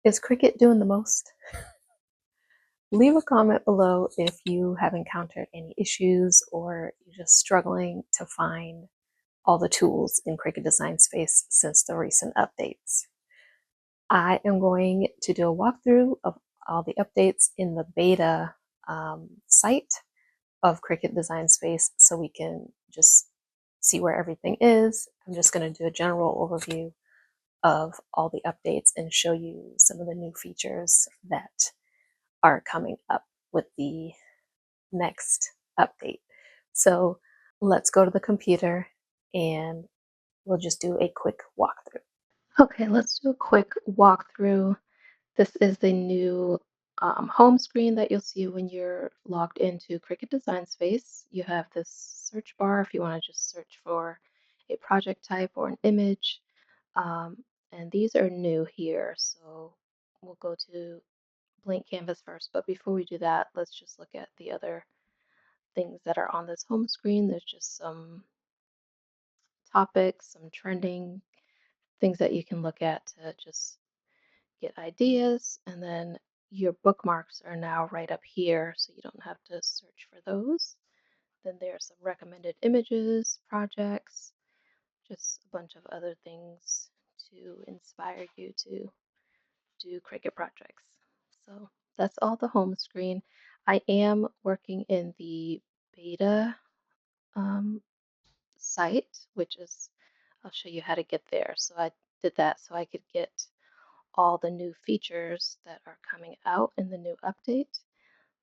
Is Cricut doing the most? Leave a comment below if you have encountered any issues or you're just struggling to find all the tools in Cricut Design Space since the recent updates. I am going to do a walkthrough of all the updates in the beta site of Cricut Design Space so we can just see where everything is. I'm just going to do a general overview of all the updates and show you some of the new features that are coming up with the next update. So let's go to the computer and we'll just do a quick walkthrough. Okay, let's do a quick walkthrough. This is the new home screen that you'll see when you're logged into Cricut Design Space. You have this search bar if you want to just search for a project type or an image. Um, and these are new here, so we'll go to blank canvas first. But before we do that, let's just look at the other things that are on this home screen. There's just some topics, some trending things that you can look at to just get ideas. And then your bookmarks are now right up here, so you don't have to search for those. Then there's some recommended images, projects, just a bunch of other things to inspire you to do Cricut projects. So that's all the home screen. I am working in the beta um, site, which is, I'll show you how to get there. So I did that so I could get all the new features that are coming out in the new update.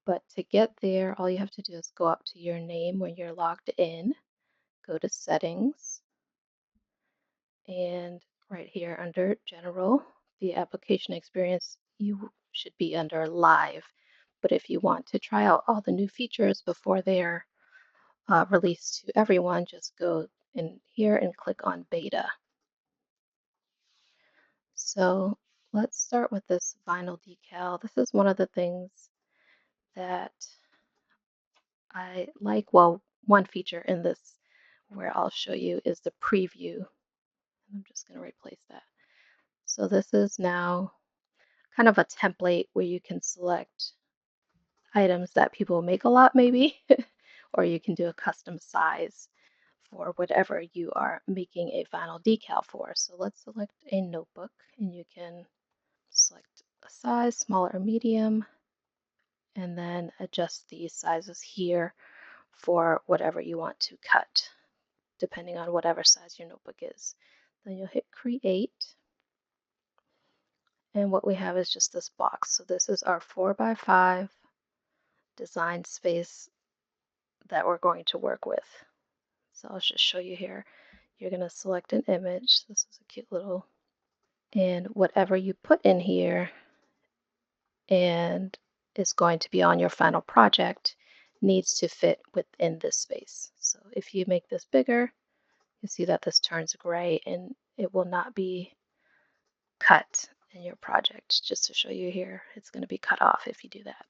But to get there, all you have to do is go up to your name when you're logged in, go to settings, and right here under general, the application experience, you should be under live. But if you want to try out all the new features before they're released to everyone, just go in here and click on beta. So let's start with this vinyl decal. This is one of the things that I like. Well, one feature in this where I'll show you is the preview. I'm just going to replace that. So this is now kind of a template where you can select items that people make a lot maybe, or you can do a custom size for whatever you are making a vinyl decal for. So let's select a notebook and you can select a size, small or medium, and then adjust these sizes here for whatever you want to cut, depending on whatever size your notebook is. Then you'll hit create. And what we have is just this box. So this is our 4x5 design space that we're going to work with. So I'll just show you here. You're going to select an image. This is a cute little, and whatever you put in here and is going to be on your final project needs to fit within this space. So if you make this bigger, you see that this turns gray and it will not be cut in your project. Just to show you here, it's going to be cut off if you do that.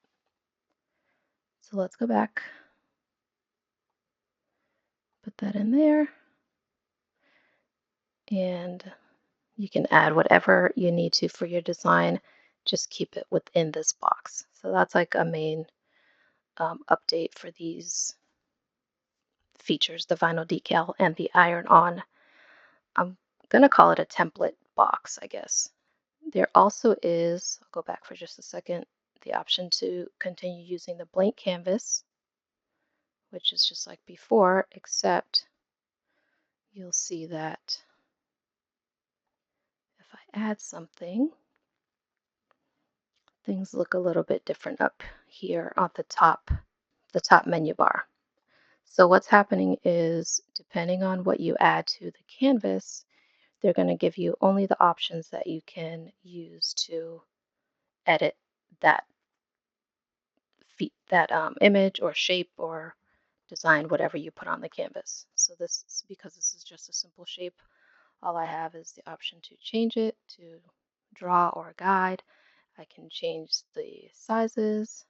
So let's go back, put that in there, and you can add whatever you need to for your design. Just keep it within this box. So that's like a main update for these features, the vinyl decal and the iron-on. I'm going to call it a template box, I guess. There also is, I'll go back for just a second, the option to continue using the blank canvas, which is just like before, except you'll see that if I add something, things look a little bit different up here on the top menu bar. So what's happening is, depending on what you add to the canvas, they're going to give you only the options that you can use to edit that image or shape or design, whatever you put on the canvas. So this, because this is just a simple shape, all I have is the option to change it to draw or guide. I can change the sizes.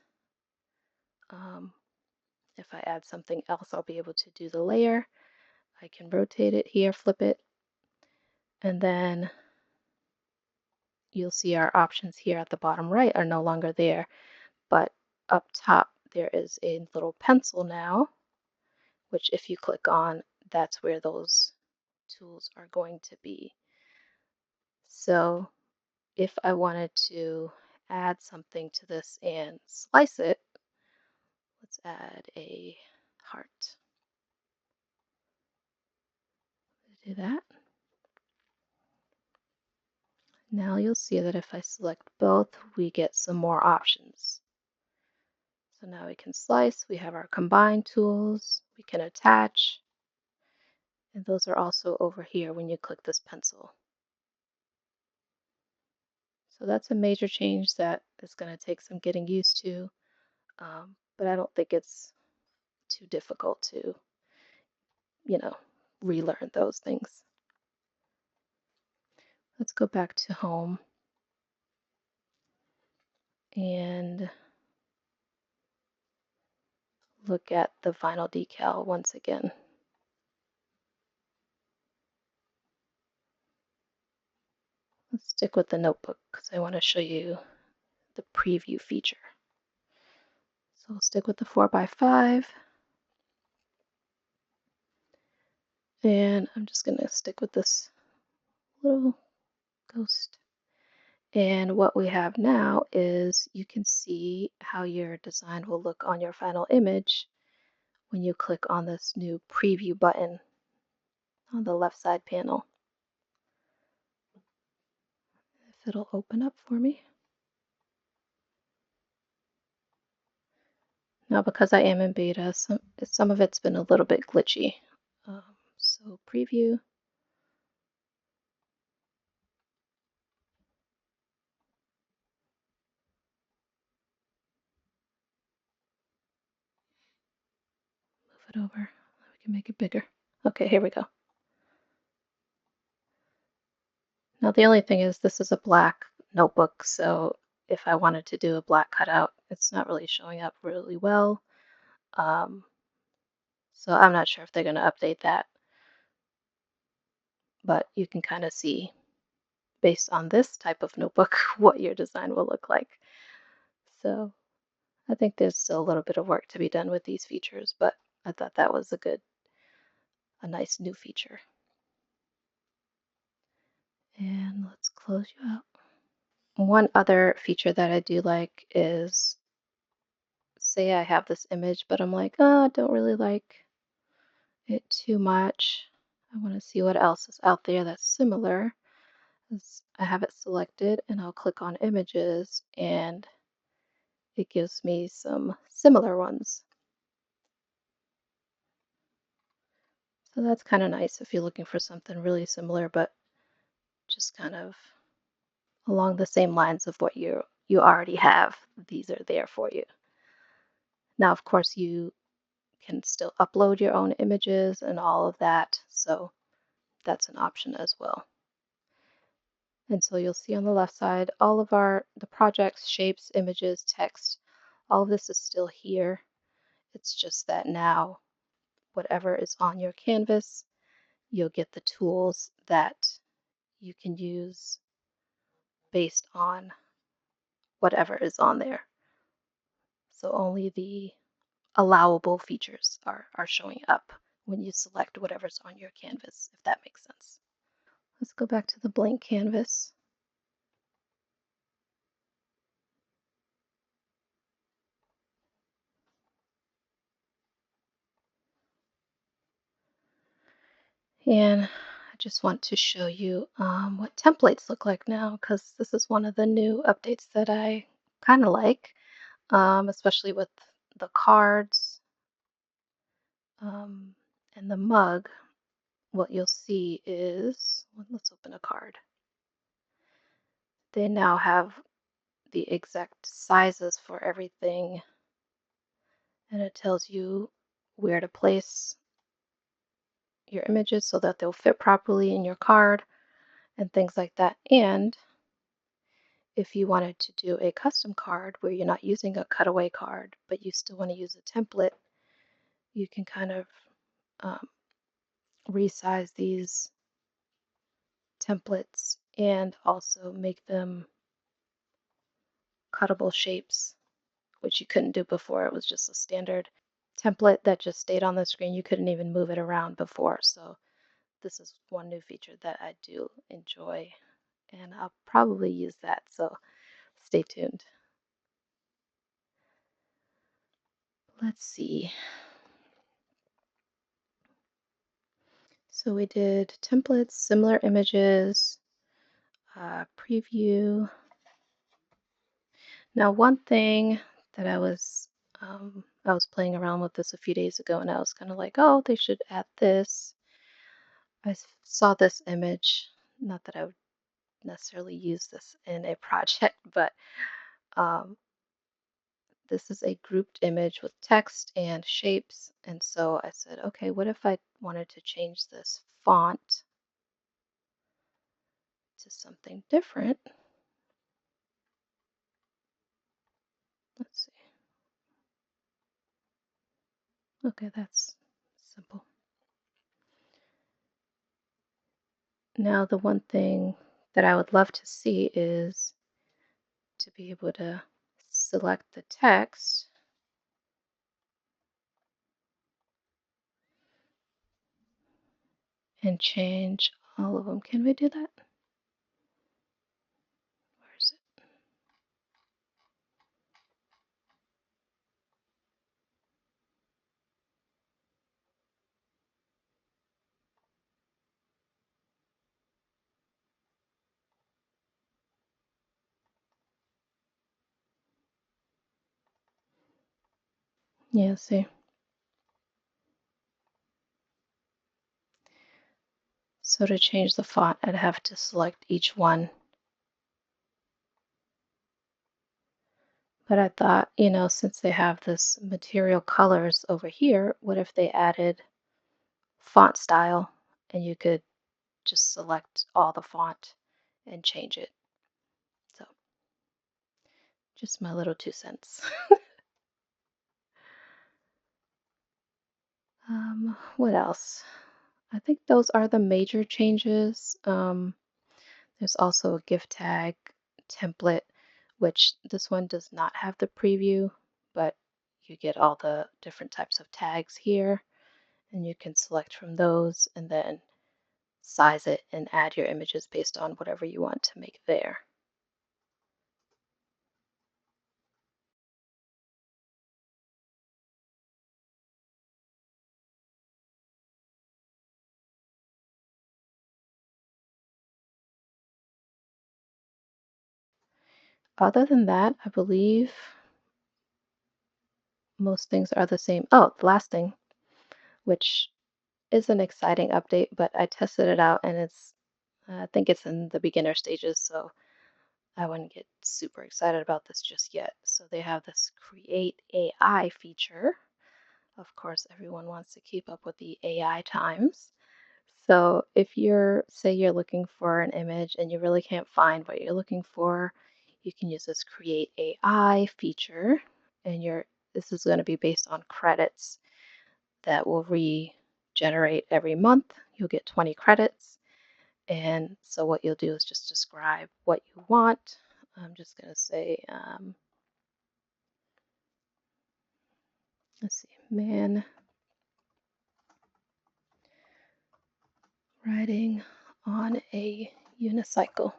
If I add something else, I'll be able to do the layer. I can rotate it here, flip it, and then you'll see our options here at the bottom right are no longer there, but up top there is a little pencil now, which if you click on, that's where those tools are going to be. So if I wanted to add something to this and slice it, let's add a heart. Do that. Now you'll see that if I select both, we get some more options. So now we can slice, we have our combine tools, we can attach, and those are also over here when you click this pencil. So that's a major change that is going to take some getting used to, but I don't think it's too difficult to, you know, relearn those things. Let's go back to home and look at the vinyl decal once again. Let's stick with the notebook because I want to show you the preview feature. So we'll stick with the 4x5. And I'm just going to stick with this little ghost. And what we have now is you can see how your design will look on your final image when you click on this new preview button on the left side panel. If it'll open up for me. Now because I am in beta, some of it's been a little bit glitchy. So preview. Move it over. We can make it bigger. Okay, here we go. Now the only thing is this is a black notebook, so if I wanted to do a black cutout, it's not really showing up really well. So I'm not sure if they're going to update that, but you can kind of see based on this type of notebook what your design will look like. So I think there's still a little bit of work to be done with these features, but I thought that was a nice new feature. And let's close you out. One other feature that I do like is, say I have this image, but I'm like, oh, I don't really like it too much. I want to see what else is out there that's similar. I have it selected and I'll click on images and it gives me some similar ones. So that's kind of nice if you're looking for something really similar, but just kind of along the same lines of what you already have. These are there for you. Now, of course, you can still upload your own images and all of that, so that's an option as well. And so you'll see on the left side all of the projects, shapes, images, text, all of this is still here. It's just that now whatever is on your canvas, you'll get the tools that you can use based on whatever is on there. So only the allowable features are showing up when you select whatever's on your canvas, if that makes sense. Let's go back to the blank canvas. And I just want to show you what templates look like now, because this is one of the new updates that I kind of like, especially with the cards and the mug. What you'll see is, well, let's open a card. They now have the exact sizes for everything, and it tells you where to place your images so that they'll fit properly in your card and things like that. And if you wanted to do a custom card where you're not using a cutaway card, but you still want to use a template, you can kind of um, resize these templates and also make them cuttable shapes, which you couldn't do before. It was just a standard template that just stayed on the screen. You couldn't even move it around before. So this is one new feature that I do enjoy, and I'll probably use that. So stay tuned. Let's see. So we did templates, similar images, preview. Now, one thing that I was playing around with this a few days ago, and I was kind of like, oh, they should add this. Saw this image, not that I would necessarily use this in a project, but um, this is a grouped image with text and shapes. And so I said, okay, what if I wanted to change this font to something different? Let's see. Okay, that's simple. Now, the one thing that I would love to see is to be able to select the text and change all of them. Can we do that? Where is it? Yeah, see. So to change the font, I'd have to select each one. But I thought, since they have this material colors over here, what if they added font style and you could just select all the font and change it? So just my little 2 cents. What else? I think those are the major changes. There's also a gift tag template, which this one does not have the preview, but you get all the different types of tags here, and you can select from those and then size it and add your images based on whatever you want to make there. Other than that, I believe most things are the same. Oh, the last thing, which is an exciting update, but I tested it out and I think it's in the beginner stages, so I wouldn't get super excited about this just yet. So they have this create AI feature. Of course, everyone wants to keep up with the AI times. So if say you're looking for an image and you really can't find what you're looking for, you can use this create AI feature, and this is going to be based on credits that will regenerate every month. You'll get 20 credits. And so what you'll do is just describe what you want. I'm just going to say, let's see, man riding on a unicycle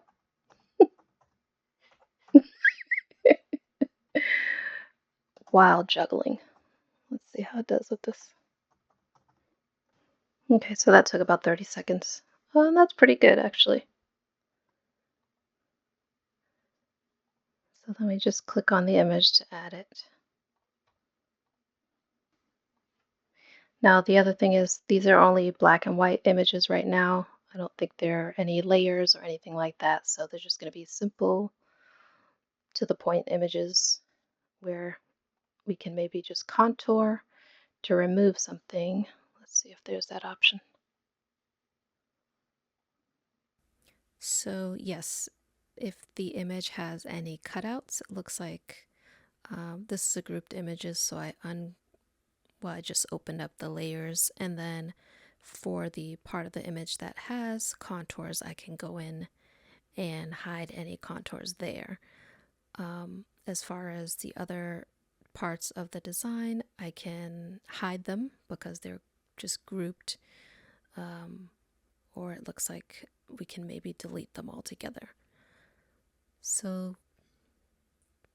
while juggling. Let's see how it does with this. Okay, so that took about 30 seconds. That's pretty good, actually. So then we just click on the image to add it. Now, the other thing is these are only black and white images right now. I don't think there are any layers or anything like that, so they're just going to be simple, to the point images where we can maybe just contour to remove something. Let's see if there's that option. So, yes, if the image has any cutouts, it looks like this is a grouped images, so I just opened up the layers, and then for the part of the image that has contours, I can go in and hide any contours there. As far as the other parts of the design, I can hide them because they're just grouped, or it looks like we can maybe delete them altogether. So,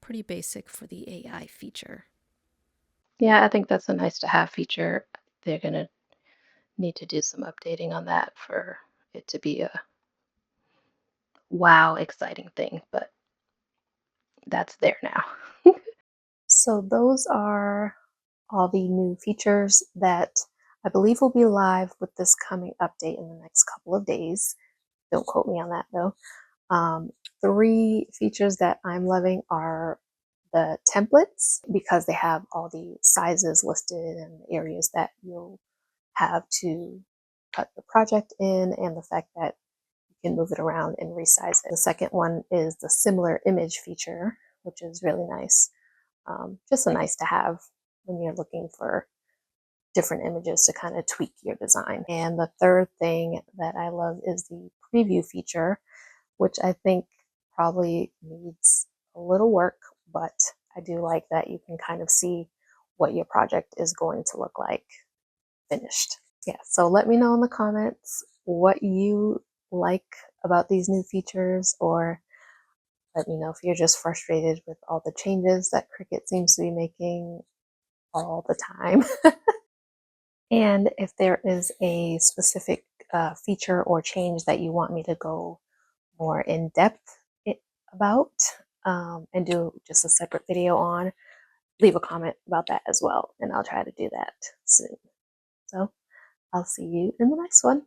pretty basic for the AI feature. Yeah, I think that's a nice to have feature. They're going to need to do some updating on that for it to be a wow, exciting thing, but that's there now. So those are all the new features that I believe will be live with this coming update in the next couple of days. Don't quote me on that though. Um, 3 features that I'm loving are the templates because they have all the sizes listed and the areas that you'll have to cut the project in, and the fact that you can move it around and resize it. The second one is the similar image feature, which is really nice. Just a nice to have when you're looking for different images to kind of tweak your design. And the third thing that I love is the preview feature, which I think probably needs a little work, but I do like that you can kind of see what your project is going to look like finished. Yeah, so let me know in the comments what you like about these new features, or let me know if you're just frustrated with all the changes that Cricut seems to be making all the time. And if there is a specific feature or change that you want me to go more in depth about, and do just a separate video on, leave a comment about that as well, and I'll try to do that soon. So I'll see you in the next one.